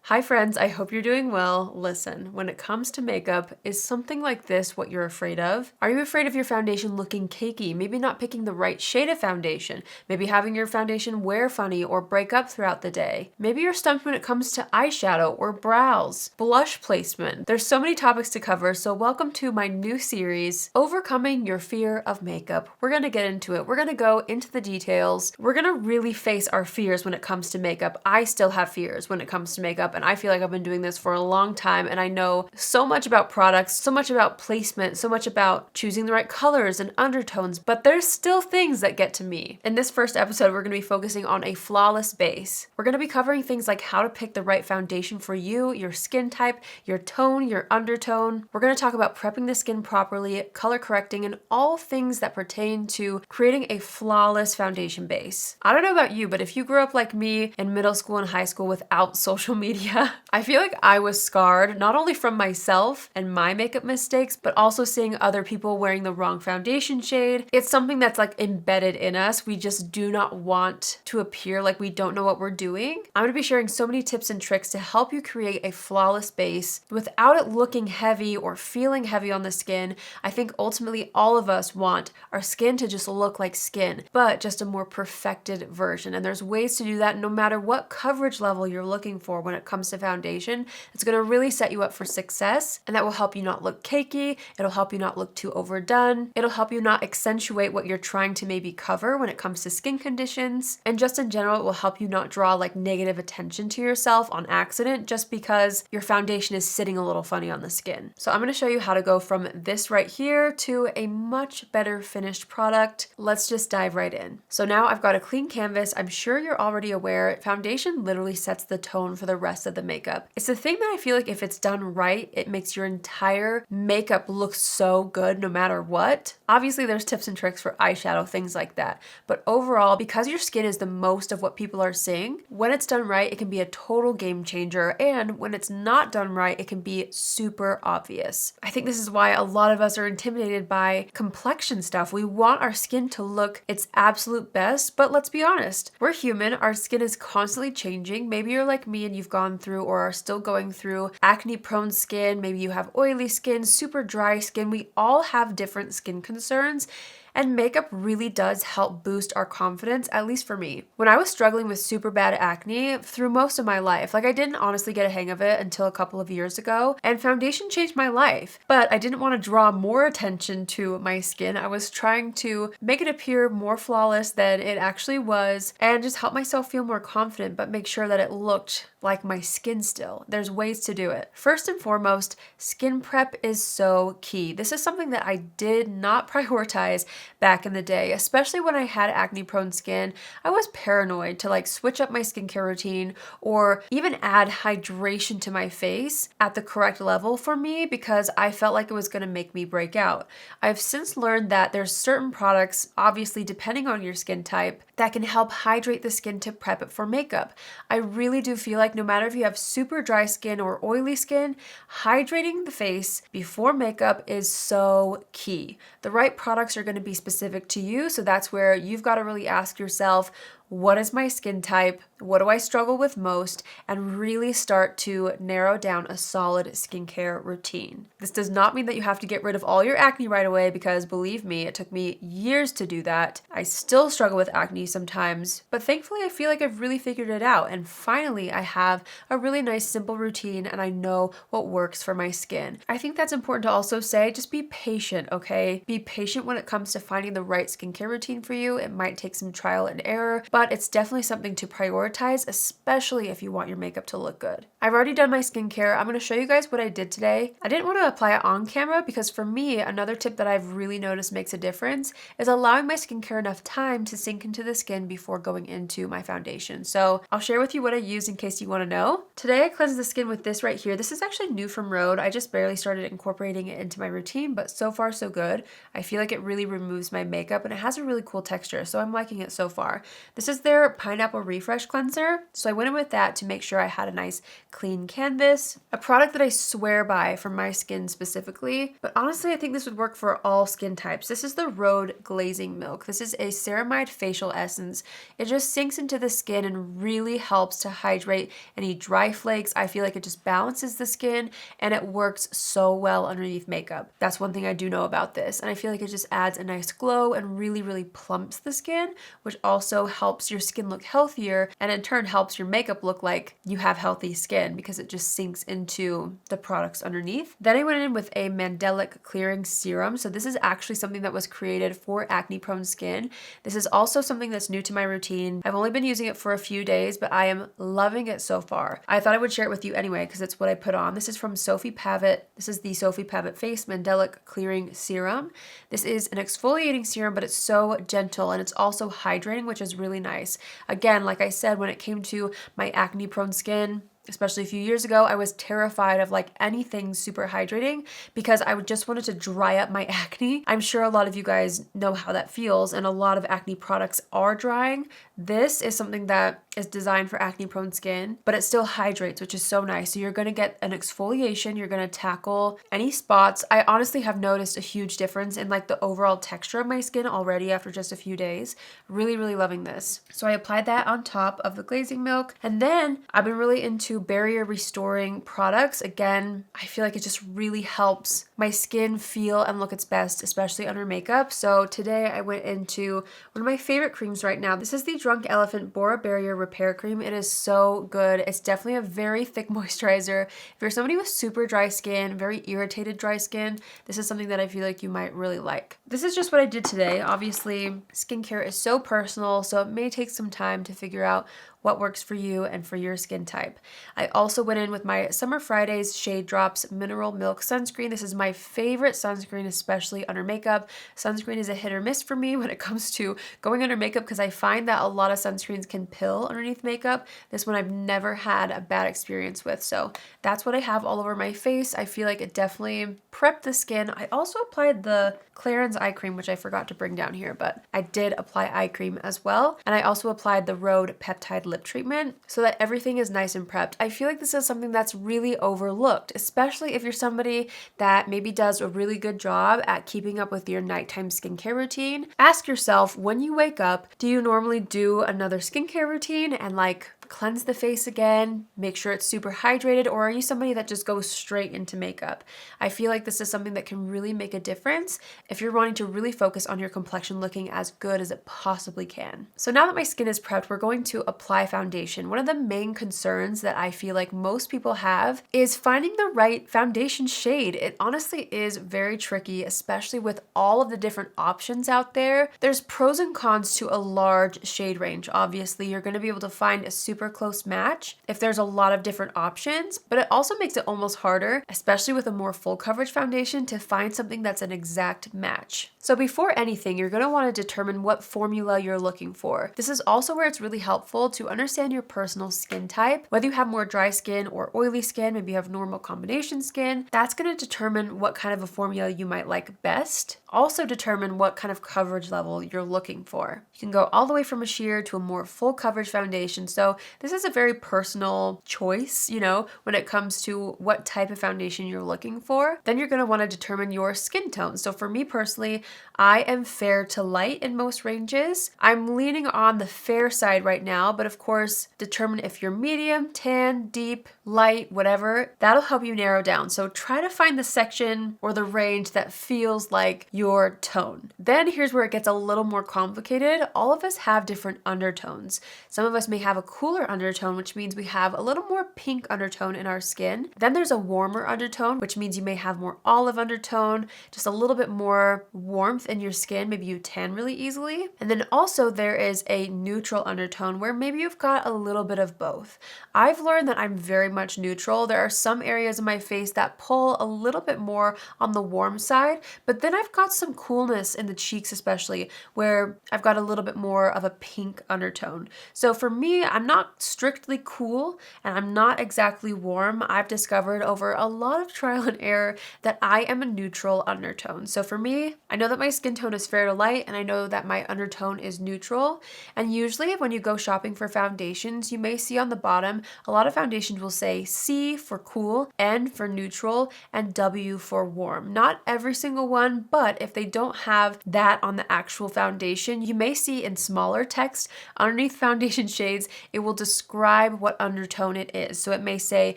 Hi friends, I hope you're doing well. Listen, when it comes to makeup, is something like this what you're afraid of? Are you afraid of your foundation looking cakey? Maybe not picking the right shade of foundation? Maybe having your foundation wear funny or break up throughout the day? Maybe you're stumped when it comes to eyeshadow or brows, blush placement. There's so many topics to cover, so welcome to my new series, Overcoming Your Fear of Makeup. We're gonna get into it. We're gonna go into the details. We're gonna really face our fears when it comes to makeup. I still have fears when it comes to makeup, and I feel like I've been doing this for a long time, and I know so much about products, so much about placement, so much about choosing the right colors and undertones, but there's still things that get to me. In this first episode, we're gonna be focusing on a flawless base. We're gonna be covering things like how to pick the right foundation for you, your skin type, your tone, your undertone. We're gonna talk about prepping the skin properly, color correcting, and all things that pertain to creating a flawless foundation base. I don't know about you, but if you grew up like me in middle school and high school without social media, I feel like I was scarred not only from myself and my makeup mistakes, but also seeing other people wearing the wrong foundation shade. It's something that's like embedded in us. We just do not want to appear like we don't know what we're doing. I'm gonna be sharing so many tips and tricks to help you create a flawless base without it looking heavy or feeling heavy on the skin. I think ultimately all of us want our skin to just look like skin, but just a more perfected version. And there's ways to do that no matter what coverage level you're looking for when it comes to foundation. It's going to really set you up for success, and that will help you not look cakey. It'll help you not look too overdone. It'll help you not accentuate what you're trying to maybe cover when it comes to skin conditions. And just in general, it will help you not draw like negative attention to yourself on accident just because your foundation is sitting a little funny on the skin. So I'm going to show you how to go from this right here to a much better finished product. Let's just dive right in. So now I've got a clean canvas. I'm sure you're already aware foundation literally sets the tone for the rest of the makeup. It's the thing that I feel like if it's done right, it makes your entire makeup look so good no matter what. Obviously, there's tips and tricks for eyeshadow, things like that. But overall, because your skin is the most of what people are seeing, when it's done right, it can be a total game changer. And when it's not done right, it can be super obvious. I think this is why a lot of us are intimidated by complexion stuff. We want our skin to look its absolute best, but let's be honest, we're human. Our skin is constantly changing. Maybe you're like me and you've gone through or are still going through acne prone skin. Maybe you have oily skin, super dry skin. We all have different skin concerns. And makeup really does help boost our confidence, at least for me. When I was struggling with super bad acne through most of my life, like I didn't honestly get a hang of it until a couple of years ago, and foundation changed my life. But I didn't want to draw more attention to my skin. I was trying to make it appear more flawless than it actually was and just help myself feel more confident, but make sure that it looked like my skin still. There's ways to do it. First and foremost, skin prep is so key. This is something that I did not prioritize back in the day, especially when I had acne prone skin. I was paranoid to like switch up my skincare routine or even add hydration to my face at the correct level for me because I felt like it was going to make me break out. I've since learned that there's certain products, obviously depending on your skin type, that can help hydrate the skin to prep it for makeup. I really do feel like no matter if you have super dry skin or oily skin, hydrating the face before makeup is so key. The right products are going to be specific to you, so that's where you've got to really ask yourself, what is my skin type? What do I struggle with most? And really start to narrow down a solid skincare routine. This does not mean that you have to get rid of all your acne right away because believe me, it took me years to do that. I still struggle with acne sometimes, but thankfully I feel like I've really figured it out. And finally, I have a really nice simple routine and I know what works for my skin. I think that's important to also say, just be patient, okay? Be patient when it comes to finding the right skincare routine for you. It might take some trial and error, but it's definitely something to prioritize, especially if you want your makeup to look good. I've already done my skincare. I'm going to show you guys what I did today. I didn't want to apply it on camera because for me, another tip that I've really noticed makes a difference is allowing my skincare enough time to sink into the skin before going into my foundation. So I'll share with you what I use in case you want to know. Today I cleansed the skin with this right here. This is actually new from Rhode. I just barely started incorporating it into my routine, but so far so good. I feel like it really removes my makeup and it has a really cool texture, so I'm liking it so far. This is their Pineapple Refresh Cleanser. cleanser. So I went in with that to make sure I had a nice clean canvas. A product that I swear by for my skin specifically, but honestly I think this would work for all skin types. This is the Rhode Glazing Milk. This is a ceramide facial essence. It just sinks into the skin and really helps to hydrate any dry flakes. I feel like it just balances the skin and it works so well underneath makeup. That's one thing I do know about this. And I feel like it just adds a nice glow and really plumps the skin, which also helps your skin look healthier and in turn helps your makeup look like you have healthy skin because it just sinks into the products underneath. Then I went in with a Mandelic clearing serum. So this is actually something that was created for acne prone skin. This is also something that's new to my routine. I've only been using it for a few days, but I am loving it so far. I thought I would share it with you anyway because it's what I put on. This is from Sofie Pavitt. This is the Sofie Pavitt Face Mandelic Clearing Serum. This is an exfoliating serum, but it's so gentle and it's also hydrating, which is really nice. Again, like I said, when it came to my acne prone skin, especially a few years ago, I was terrified of like anything super hydrating because I just wanted to dry up my acne. I'm sure a lot of you guys know how that feels and a lot of acne products are drying. This is something that is designed for acne prone skin, but it still hydrates, which is so nice. So you're gonna get an exfoliation, you're gonna tackle any spots. I honestly have noticed a huge difference in like the overall texture of my skin already after just a few days. Really loving this. So I applied that on top of the glazing milk. And then I've been really into barrier restoring products. Again, I feel like it just really helps my skin feel and look its best, especially under makeup. So today I went into one of my favorite creams right now. This is the Drunk Elephant Bora Barrier Repair Cream. It is so good. It's definitely a very thick moisturizer. If you're somebody with super dry skin, very irritated dry skin, this is something that I feel like you might really like. This is just what I did today. Obviously, skincare is so personal, so it may take some time to figure out what works for you and for your skin type. I also went in with my Summer Fridays Shadedrops Mineral Milk Sunscreen. This is my favorite sunscreen, especially under makeup. Sunscreen is a hit or miss for me when it comes to going under makeup because I find that a lot of sunscreens can pill underneath makeup. This one I've never had a bad experience with, so that's what I have all over my face. I feel like it definitely prepped the skin. I also applied the Clarins eye cream, which I forgot to bring down here, but I did apply eye cream as well. And I also applied the Rhode Peptide lip treatment so that everything is nice and prepped. I feel like this is something that's really overlooked, especially if you're somebody that maybe does a really good job at keeping up with your nighttime skincare routine. Ask yourself, when you wake up, do you normally do another skincare routine and like cleanse the face again, make sure it's super hydrated, or are you somebody that just goes straight into makeup? I feel like this is something that can really make a difference if you're wanting to really focus on your complexion looking as good as it possibly can. So now that my skin is prepped, we're going to apply foundation. One of the main concerns that I feel like most people have is finding the right foundation shade. It honestly is very tricky, especially with all of the different options out there. There's pros and cons to a large shade range. Obviously, you're going to be able to find a super close match if there's a lot of different options, but it also makes it almost harder, especially with a more full coverage foundation, to find something that's an exact match. So before anything, you're going to want to determine what formula you're looking for. This is also where it's really helpful to understand your personal skin type, whether you have more dry skin or oily skin, maybe you have normal combination skin. That's going to determine what kind of a formula you might like best. Also determine what kind of coverage level you're looking for. You can go all the way from a sheer to a more full coverage foundation. So this is a very personal choice, you know, when it comes to what type of foundation you're looking for. Then you're going to want to determine your skin tone. So for me personally, I am fair to light in most ranges. I'm leaning on the fair side right now, but of course, determine if you're medium, tan, deep, light, whatever. That'll help you narrow down. So try to find the section or the range that feels like your tone. Then here's where it gets a little more complicated. All of us have different undertones. Some of us may have a cooler undertone, which means we have a little more pink undertone in our skin. Then there's a warmer undertone, which means you may have more olive undertone, just a little bit more warmth in your skin. Maybe you tan really easily. And then also there is a neutral undertone where maybe you've got a little bit of both. I've learned that I'm very much neutral. There are some areas of my face that pull a little bit more on the warm side, but then I've got some coolness in the cheeks especially where I've got a little bit more of a pink undertone. So for me, I'm not not strictly cool and I'm not exactly warm, I've discovered over a lot of trial and error that I am a neutral undertone. So for me, I know that my skin tone is fair to light and I know that my undertone is neutral. And usually when you go shopping for foundations, you may see on the bottom, a lot of foundations will say C for cool, N for neutral, and W for warm. Not every single one, but if they don't have that on the actual foundation, you may see in smaller text underneath foundation shades, it will describe what undertone it is. So it may say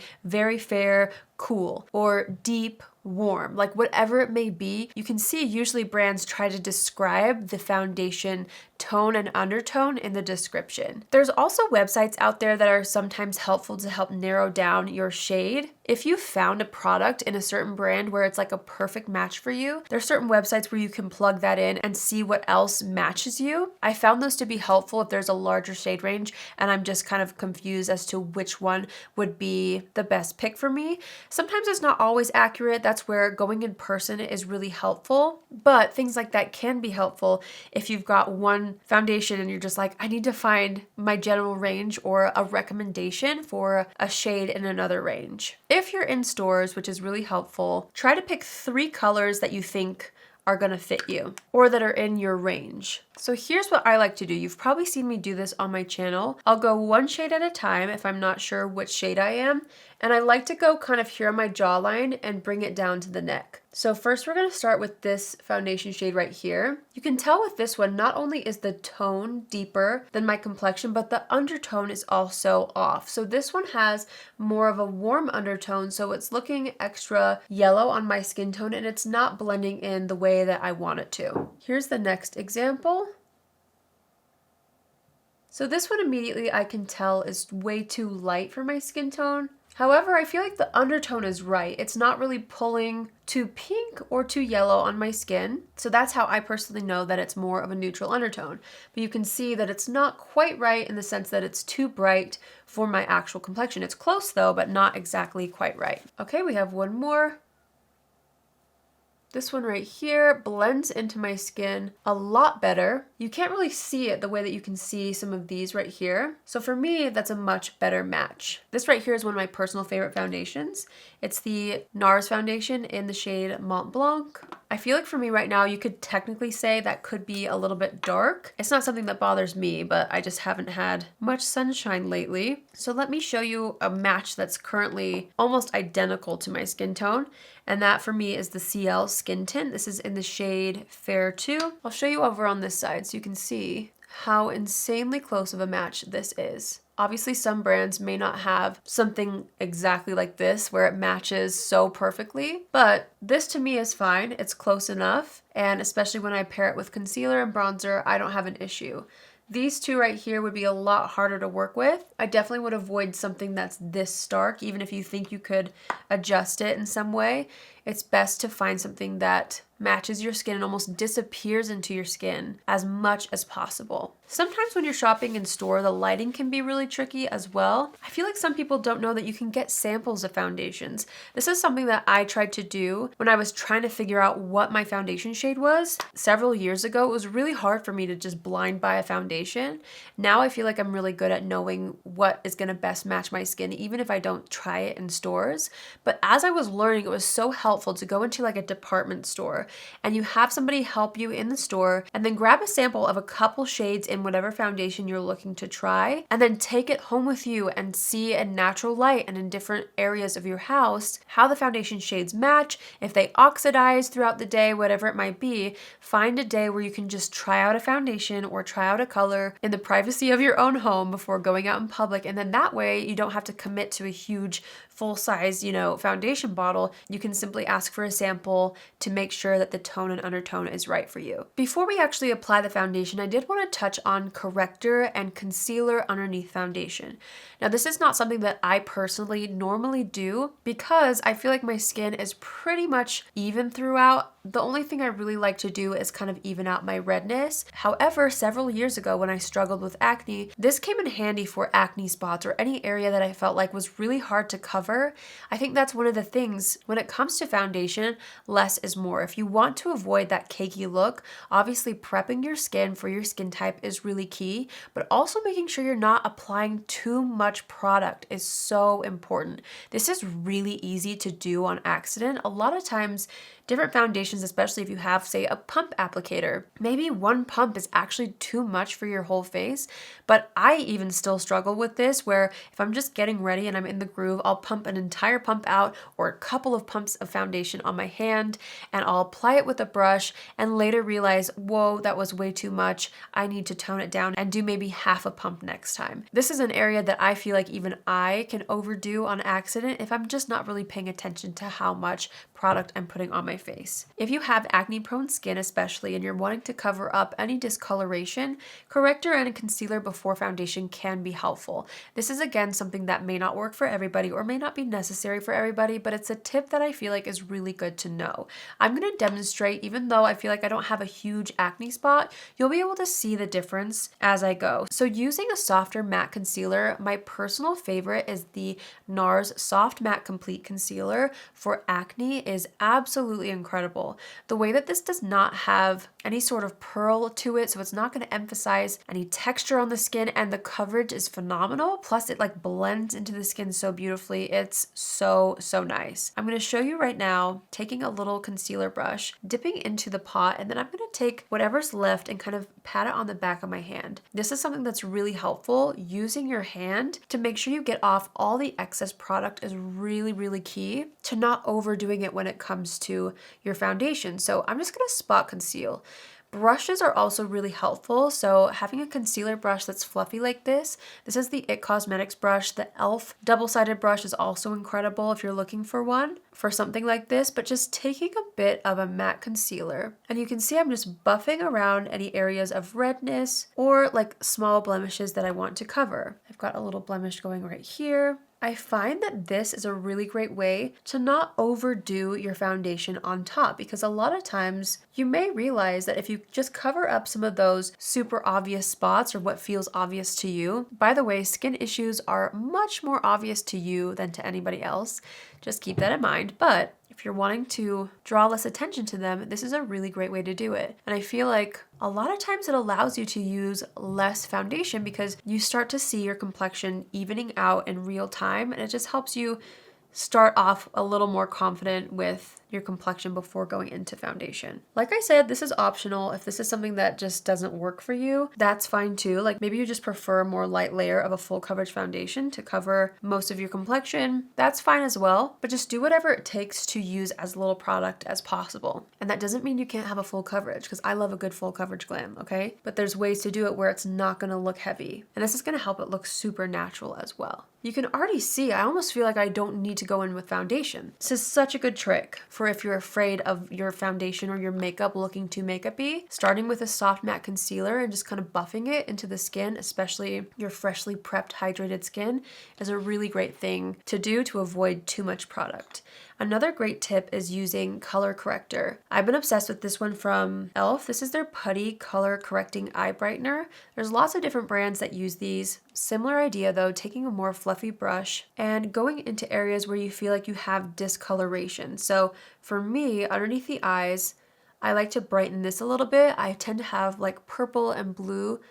very fair, cool, or deep, warm, like whatever it may be. You can see usually brands try to describe the foundation tone and undertone in the description. There's also websites out there that are sometimes helpful to help narrow down your shade. If you found a product in a certain brand where it's like a perfect match for you, there's certain websites where you can plug that in and see what else matches you. I found those to be helpful if there's a larger shade range and I'm just kind of confused as to which one would be the best pick for me. Sometimes it's not always accurate. That's where going in person is really helpful, but things like that can be helpful if you've got one foundation and you're just like, I need to find my general range or a recommendation for a shade in another range. If you're in stores, which is really helpful, try to pick 3 colors that you think are gonna fit you or that are in your range. So here's what I like to do. You've probably seen me do this on my channel. I'll go one shade at a time if I'm not sure which shade I am. And I like to go kind of here on my jawline and bring it down to the neck. So first we're gonna start with this foundation shade right here. You can tell with this one, not only is the tone deeper than my complexion, but the undertone is also off. So this one has more of a warm undertone, so it's looking extra yellow on my skin tone and it's not blending in the way that I want it to. Here's the next example. So this one immediately I can tell is way too light for my skin tone. However, I feel like the undertone is right. It's not really pulling too pink or too yellow on my skin. So that's how I personally know that it's more of a neutral undertone. But you can see that it's not quite right in the sense that it's too bright for my actual complexion. It's close though, but not exactly quite right. Okay, we have one more. This one right here blends into my skin a lot better. You can't really see it the way that you can see some of these right here. So for me, that's a much better match. This right here is one of my personal favorite foundations. It's the Nars foundation in the shade Mont Blanc. I feel like for me right now, you could technically say that could be a little bit dark. It's not something that bothers me, but I just haven't had much sunshine lately. So let me show you a match that's currently almost identical to my skin tone. And that for me is the Ciele Skin Tint. This is in the shade Fair 2. I'll show you over on this side so you can see how insanely close of a match this is. Obviously, some brands may not have something exactly like this where it matches so perfectly, but this to me is fine. It's close enough, and especially when I pair it with concealer and bronzer, I don't have an issue. These two right here would be a lot harder to work with. I definitely would avoid something that's this stark, even if you think you could adjust it in some way. It's best to find something that matches your skin and almost disappears into your skin as much as possible. Sometimes when you're shopping in store, the lighting can be really tricky as well. I feel like some people don't know that you can get samples of foundations. This is something that I tried to do when I was trying to figure out what my foundation shade was. Several years ago, it was really hard for me to just blind buy a foundation. Now I feel like I'm really good at knowing what is gonna best match my skin, even if I don't try it in stores. But as I was learning, it was so helpful to go into like a department store and you have somebody help you in the store and then grab a sample of a couple shades in whatever foundation you're looking to try and then take it home with you and see in natural light and in different areas of your house how the foundation shades match, if they oxidize throughout the day, whatever it might be. Find a day where you can just try out a foundation or try out a color in the privacy of your own home before going out in public, and then that way you don't have to commit to a huge full-size, foundation bottle. You can simply ask for a sample to make sure that the tone and undertone is right for you. Before we actually apply the foundation, I did want to touch on corrector and concealer underneath foundation. Now, this is not something that I personally normally do because I feel like my skin is pretty much even throughout. The only thing I really like to do is kind of even out my redness. However, several years ago when I struggled with acne, this came in handy for acne spots or any area that I felt like was really hard to cover. I think that's one of the things when it comes to foundation, less is more. If you want to avoid that cakey look, obviously prepping your skin for your skin type is really key, but also making sure you're not applying too much product is so important. This is really easy to do on accident. A lot of times, different foundations, especially if you have, say, a pump applicator, maybe one pump is actually too much for your whole face. But I even still struggle with this, where if I'm just getting ready and I'm in the groove, I'll pump an entire pump out or a couple of pumps of foundation on my hand, and I'll apply it with a brush and later realize, whoa, that was way too much. I need to tone it down and do maybe half a pump next time. This is an area that I feel like even I can overdo on accident if I'm just not really paying attention to how much product I'm putting on my face. If you have acne prone skin especially and you're wanting to cover up any discoloration, corrector and a concealer before foundation can be helpful. This is again something that may not work for everybody or may not be necessary for everybody, but it's a tip that I feel like is really good to know. I'm going to demonstrate, even though I feel like I don't have a huge acne spot, you'll be able to see the difference as I go. So using a softer matte concealer, my personal favorite is the Nars Soft Matte Complete Concealer for acne is absolutely incredible. The way that this does not have any sort of pearl to it, so it's not going to emphasize any texture on the skin, and the coverage is phenomenal. Plus it like blends into the skin so beautifully. It's so nice. I'm going to show you right now, taking a little concealer brush, dipping into the pot, and then I'm going to take whatever's left and kind of pat it on the back of my hand. This is something that's really helpful. Using your hand to make sure you get off all the excess product is really key to not overdoing it when it comes to your foundation. So I'm just going to spot conceal. Brushes are also really helpful, so having a concealer brush that's fluffy like this is the IT Cosmetics brush. The e.l.f. double-sided brush is also incredible if you're looking for one for something like this, but just taking a bit of a matte concealer, and you can see I'm just buffing around any areas of redness or like small blemishes that I want to cover. I've got a little blemish going right here. I find that this is a really great way to not overdo your foundation on top, because a lot of times you may realize that if you just cover up some of those super obvious spots or what feels obvious to you, by the way, skin issues are much more obvious to you than to anybody else. Just keep that in mind. But if you're wanting to draw less attention to them, this is a really great way to do it. And I feel like a lot of times it allows you to use less foundation because you start to see your complexion evening out in real time, and it just helps you start off a little more confident with your complexion before going into foundation. Like I said, this is optional. If this is something that just doesn't work for you, that's fine too. Like maybe you just prefer a more light layer of a full coverage foundation to cover most of your complexion. That's fine as well, but just do whatever it takes to use as little product as possible. And that doesn't mean you can't have a full coverage, because I love a good full coverage glam, okay? But there's ways to do it where it's not gonna look heavy. And this is gonna help it look super natural as well. You can already see, I almost feel like I don't need to go in with foundation. This is such a good trick for if you're afraid of your foundation or your makeup looking too makeup-y. Starting with a soft matte concealer and just kind of buffing it into the skin, especially your freshly prepped, hydrated skin, is a really great thing to do to avoid too much product. Another great tip is using color corrector. I've been obsessed with this one from e.l.f. This is their Putty Color Correcting Eye Brightener. There's lots of different brands that use these. Similar idea though, taking a more fluffy brush and going into areas where you feel like you have discoloration. So for me, underneath the eyes, I like to brighten this a little bit. I tend to have like purple and blue.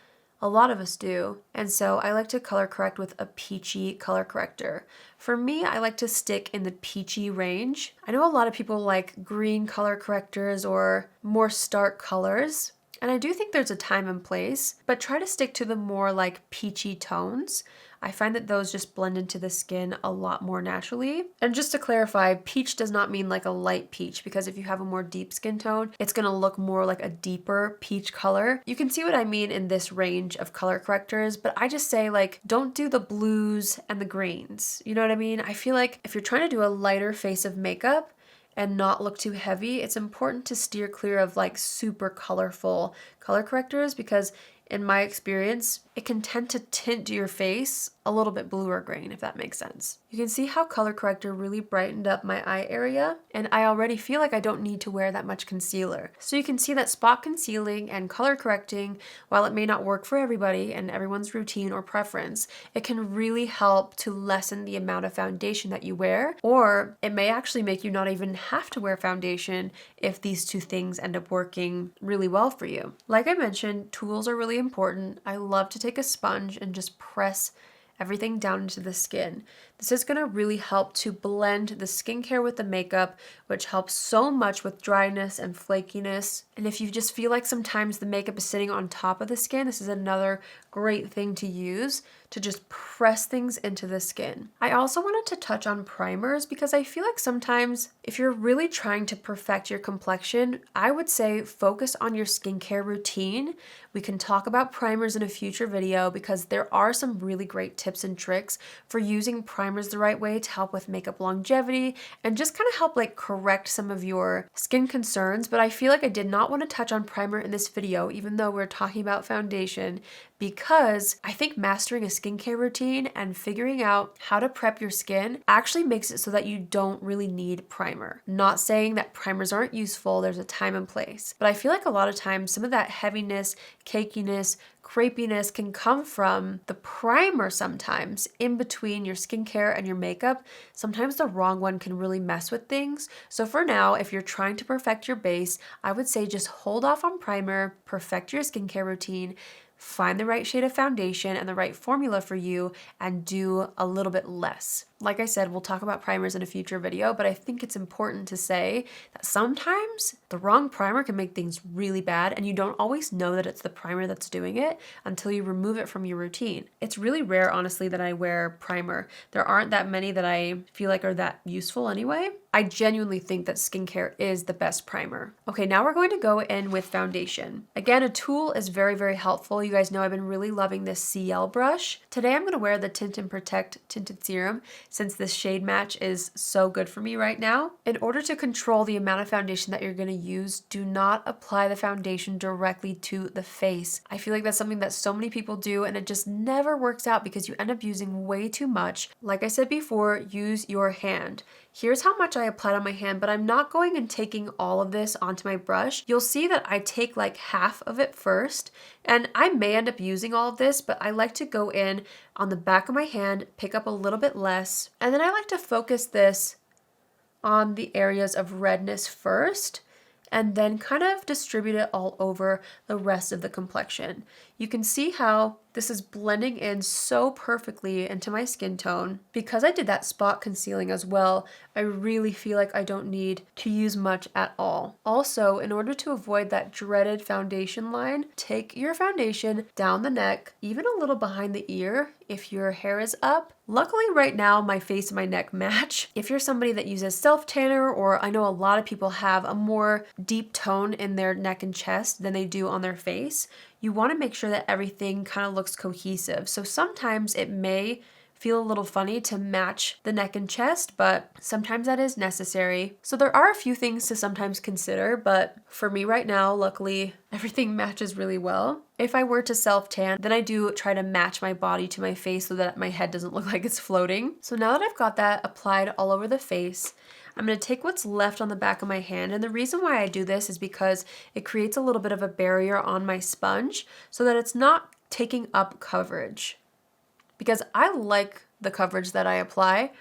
A lot of us do. And so I like to color correct with a peachy color corrector. For me, I like to stick in the peachy range. I know a lot of people like green color correctors or more stark colors, and I do think there's a time and place, but try to stick to the more like peachy tones. I find that those just blend into the skin a lot more naturally. And just to clarify, peach does not mean like a light peach, because if you have a more deep skin tone, it's gonna look more like a deeper peach color. You can see what I mean in this range of color correctors, but I just say like, don't do the blues and the greens. You know what I mean? I feel like if you're trying to do a lighter face of makeup and not look too heavy, it's important to steer clear of like super colorful color correctors, because in my experience, it can tend to tint your face a a little bit bluer grain, if that makes sense. You can see how color corrector really brightened up my eye area, and I already feel like I don't need to wear that much concealer. So you can see that spot concealing and color correcting, while it may not work for everybody and everyone's routine or preference, it can really help to lessen the amount of foundation that you wear, or it may actually make you not even have to wear foundation if these two things end up working really well for you. Like I mentioned, tools are really important. I love to take a sponge and just press everything down into the skin. This is going to really help to blend the skincare with the makeup, which helps so much with dryness and flakiness. And if you just feel like sometimes the makeup is sitting on top of the skin, this is another great thing to use to just press things into the skin. I also wanted to touch on primers because I feel like sometimes if you're really trying to perfect your complexion, I would say focus on your skincare routine. We can talk about primers in a future video because there are some really great tips and tricks for using primers the right way to help with makeup longevity and just kind of help like correct some of your skin concerns. But I feel like I did not want to touch on primer in this video, even though we're talking about foundation, because I think mastering a skincare routine and figuring out how to prep your skin actually makes it so that you don't really need primer. Not saying that primers aren't useful, there's a time and place, but I feel like a lot of times some of that heaviness, cakiness, crepiness can come from the primer sometimes in between your skincare and your makeup. Sometimes the wrong one can really mess with things. So for now, if you're trying to perfect your base, I would say just hold off on primer, perfect your skincare routine, find the right shade of foundation and the right formula for you, and do a little bit less. Like I said, we'll talk about primers in a future video, but I think it's important to say that sometimes the wrong primer can make things really bad, and you don't always know that it's the primer that's doing it until you remove it from your routine. It's really rare, honestly, that I wear primer. There aren't that many that I feel like are that useful anyway. I genuinely think that skincare is the best primer. Okay, now we're going to go in with foundation. Again, a tool is very, very helpful. You guys know I've been really loving this Ciele brush. Today I'm going to wear the Tint and Protect Tinted Serum since this shade match is so good for me right now. In order to control the amount of foundation that you're going to use, do not apply the foundation directly to the face. I feel like that's something that so many people do and it just never works out because you end up using way too much. Like I said before, use your hand. Here's how much I applied on my hand, but I'm not going and taking all of this onto my brush. You'll see that I take like half of it first, and I may end up using all of this, but I like to go in on the back of my hand, pick up a little bit less, and then I like to focus this on the areas of redness first, and then kind of distribute it all over the rest of the complexion. You can see how this is blending in so perfectly into my skin tone. Because I did that spot concealing as well, I really feel like I don't need to use much at all. Also, in order to avoid that dreaded foundation line, take your foundation down the neck, even a little behind the ear if your hair is up. Luckily right now my face and my neck match. If you're somebody that uses self-tanner, or I know a lot of people have a more deep tone in their neck and chest than they do on their face, you want to make sure that everything kind of looks cohesive. So sometimes it may feel a little funny to match the neck and chest, but sometimes that is necessary. So there are a few things to sometimes consider, but for me right now, luckily, everything matches really well. If I were to self-tan, then I do try to match my body to my face so that my head doesn't look like it's floating. So now that I've got that applied all over the face, I'm going to take what's left on the back of my hand, and the reason why I do this is because it creates a little bit of a barrier on my sponge so that it's not taking up coverage. Because I like the coverage that I apply,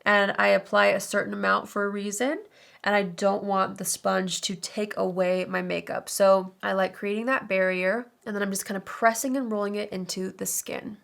and I apply a certain amount for a reason, and I don't want the sponge to take away my makeup. So I like creating that barrier, and then I'm just kind of pressing and rolling it into the skin.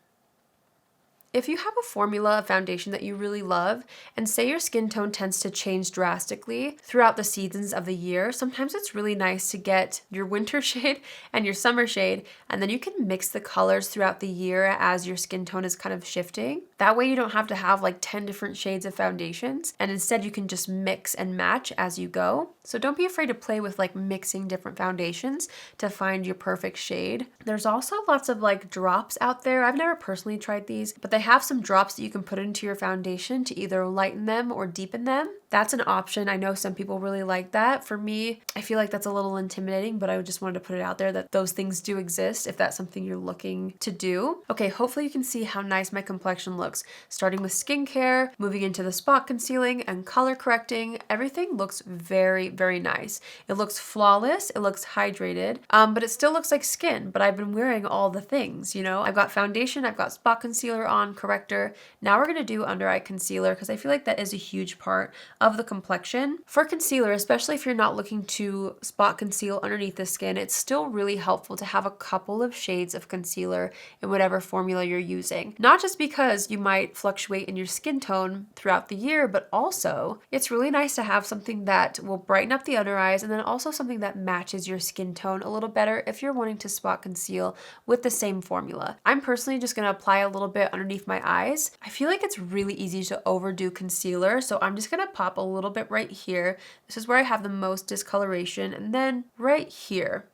If you have a formula of foundation that you really love, and say your skin tone tends to change drastically throughout the seasons of the year, sometimes it's really nice to get your winter shade and your summer shade, and then you can mix the colors throughout the year as your skin tone is kind of shifting. That way you don't have to have like 10 different shades of foundations, and instead you can just mix and match as you go. So don't be afraid to play with like mixing different foundations to find your perfect shade. There's also lots of like drops out there. I've never personally tried these, but they have some drops that you can put into your foundation to either lighten them or deepen them. That's an option. I know some people really like that. For me, I feel like that's a little intimidating, but I just wanted to put it out there that those things do exist if that's something you're looking to do. Okay, hopefully you can see how nice my complexion looks. Starting with skincare, moving into the spot concealing and color correcting, everything looks very, very nice. It looks flawless, it looks hydrated, but it still looks like skin, but I've been wearing all the things, you know? I've got foundation, I've got spot concealer on, corrector. Now we're gonna do under eye concealer because I feel like that is a huge part of the complexion. For concealer, especially if you're not looking to spot conceal underneath the skin, it's still really helpful to have a couple of shades of concealer in whatever formula you're using. Not just because you might fluctuate in your skin tone throughout the year, but also it's really nice to have something that will brighten up the under eyes and then also something that matches your skin tone a little better if you're wanting to spot conceal with the same formula. I'm personally just going to apply a little bit underneath my eyes. I feel like it's really easy to overdo concealer, so I'm just going to pop a little bit right here. This is where I have the most discoloration, and then right here.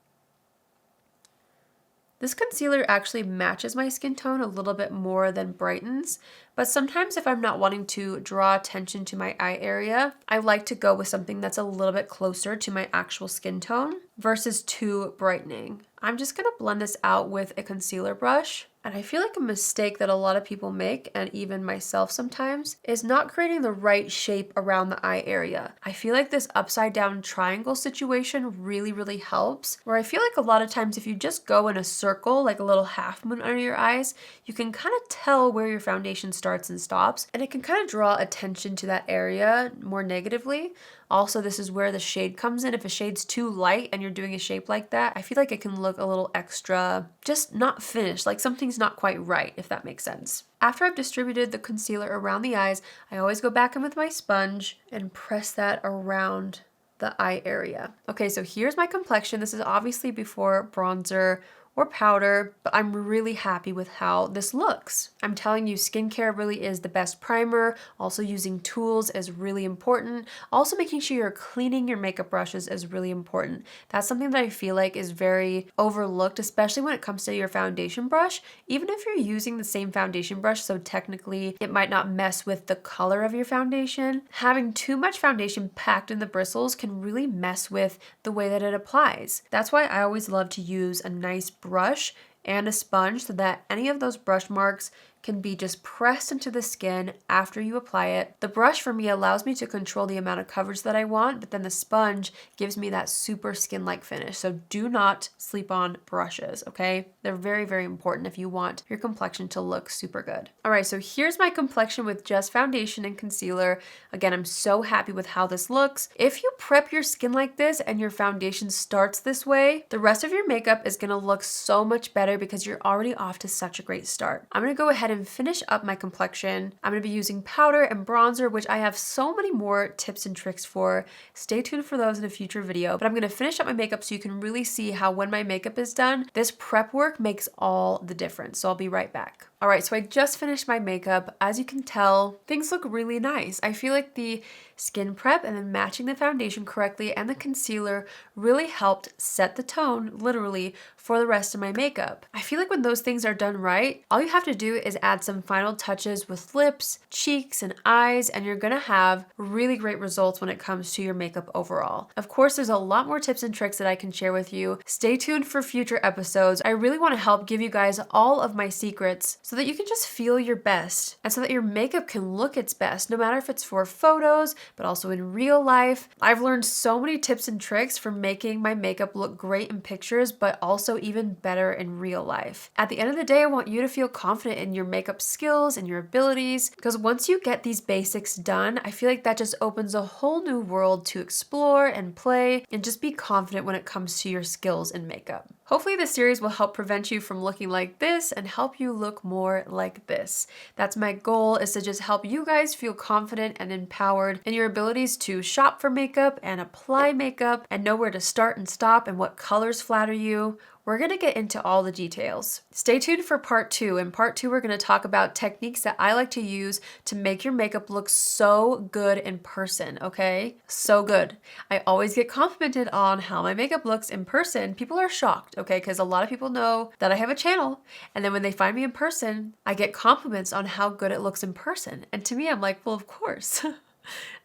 This concealer actually matches my skin tone a little bit more than brightens, but sometimes if I'm not wanting to draw attention to my eye area, I like to go with something that's a little bit closer to my actual skin tone versus too brightening. I'm just gonna blend this out with a concealer brush. And I feel like a mistake that a lot of people make, and even myself sometimes, is not creating the right shape around the eye area. I feel like this upside down triangle situation really, really helps, where I feel like a lot of times if you just go in a circle, like a little half moon under your eyes, you can kind of tell where your foundation starts and stops, and it can kind of draw attention to that area more negatively. Also, this is where the shade comes in. If a shade's too light and you're doing a shape like that, I feel like it can look a little extra, just not finished, like something's not quite right, if that makes sense. After I've distributed the concealer around the eyes, I always go back in with my sponge and press that around the eye area. Okay, so here's my complexion. This is obviously before bronzer or powder, but I'm really happy with how this looks. I'm telling you, skincare really is the best primer. Also, using tools is really important. Also, making sure you're cleaning your makeup brushes is really important. That's something that I feel like is very overlooked, especially when it comes to your foundation brush. Even if you're using the same foundation brush, so technically it might not mess with the color of your foundation, having too much foundation packed in the bristles can really mess with the way that it applies. That's why I always love to use a nice brush and a sponge so that any of those brush marks can be just pressed into the skin after you apply it. The brush for me allows me to control the amount of coverage that I want, but then the sponge gives me that super skin-like finish. So do not sleep on brushes, okay? They're very, very important if you want your complexion to look super good. All right, so here's my complexion with just foundation and concealer. Again, I'm so happy with how this looks. If you prep your skin like this and your foundation starts this way, the rest of your makeup is gonna look so much better because you're already off to such a great start. I'm gonna go ahead and finish up my complexion. I'm going to be using powder and bronzer, which I have so many more tips and tricks for. Stay tuned for those in a future video, but I'm going to finish up my makeup so you can really see how when my makeup is done, this prep work makes all the difference. So I'll be right back. All right, so I just finished my makeup. As you can tell, things look really nice. I feel like the skin prep and then matching the foundation correctly and the concealer really helped set the tone, literally, for the rest of my makeup. I feel like when those things are done right, all you have to do is add some final touches with lips, cheeks, and eyes, and you're gonna have really great results when it comes to your makeup overall. Of course, there's a lot more tips and tricks that I can share with you. Stay tuned for future episodes. I really wanna help give you guys all of my secrets so that you can just feel your best and so that your makeup can look its best, no matter if it's for photos, but also in real life. I've learned so many tips and tricks for making my makeup look great in pictures, but also even better in real life. At the end of the day, I want you to feel confident in your makeup skills and your abilities, because once you get these basics done, I feel like that just opens a whole new world to explore and play and just be confident when it comes to your skills in makeup. Hopefully this series will help prevent you from looking like this and help you look more like this. That's my goal, is to just help you guys feel confident and empowered in your abilities to shop for makeup and apply makeup and know where to start and stop and what colors flatter you. We're going to get into all the details. Stay tuned for part 2. In part 2, we're going to talk about techniques that I like to use to make your makeup look so good in person, okay? So good. I always get complimented on how my makeup looks in person. People are shocked, okay? Because a lot of people know that I have a channel, and then when they find me in person, I get compliments on how good it looks in person. And to me, I'm like, well, of course.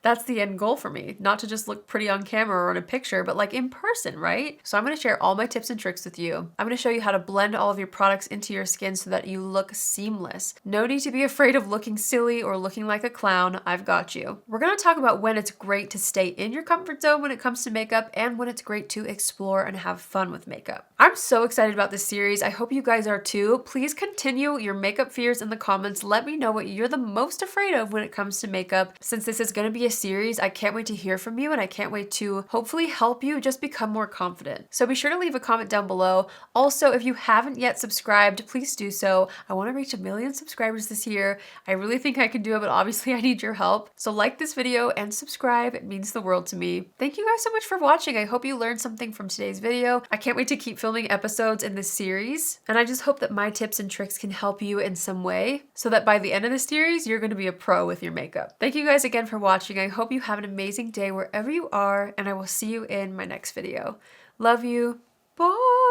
That's the end goal for me, not to just look pretty on camera or in a picture, but like in person, right? So I'm gonna share all my tips and tricks with you. I'm gonna show you how to blend all of your products into your skin so that you look seamless. No need to be afraid of looking silly or looking like a clown. I've got you. We're gonna talk about when it's great to stay in your comfort zone when it comes to makeup and when it's great to explore and have fun with makeup. I'm so excited about this series. I hope you guys are too. Please continue your makeup fears in the comments. Let me know what you're the most afraid of when it comes to makeup. Since this is gonna be a series, I can't wait to hear from you and I can't wait to hopefully help you just become more confident. So be sure to leave a comment down below. Also, if you haven't yet subscribed, please do so. I wanna reach 1 million subscribers this year. I really think I can do it, but obviously I need your help. So like this video and subscribe. It means the world to me. Thank you guys so much for watching. I hope you learned something from today's video. I can't wait to keep filming episodes in this series. And I just hope that my tips and tricks can help you in some way so that by the end of the series, you're gonna be a pro with your makeup. Thank you guys again for watching. I hope you have an amazing day wherever you are, and I will see you in my next video. Love you. Bye.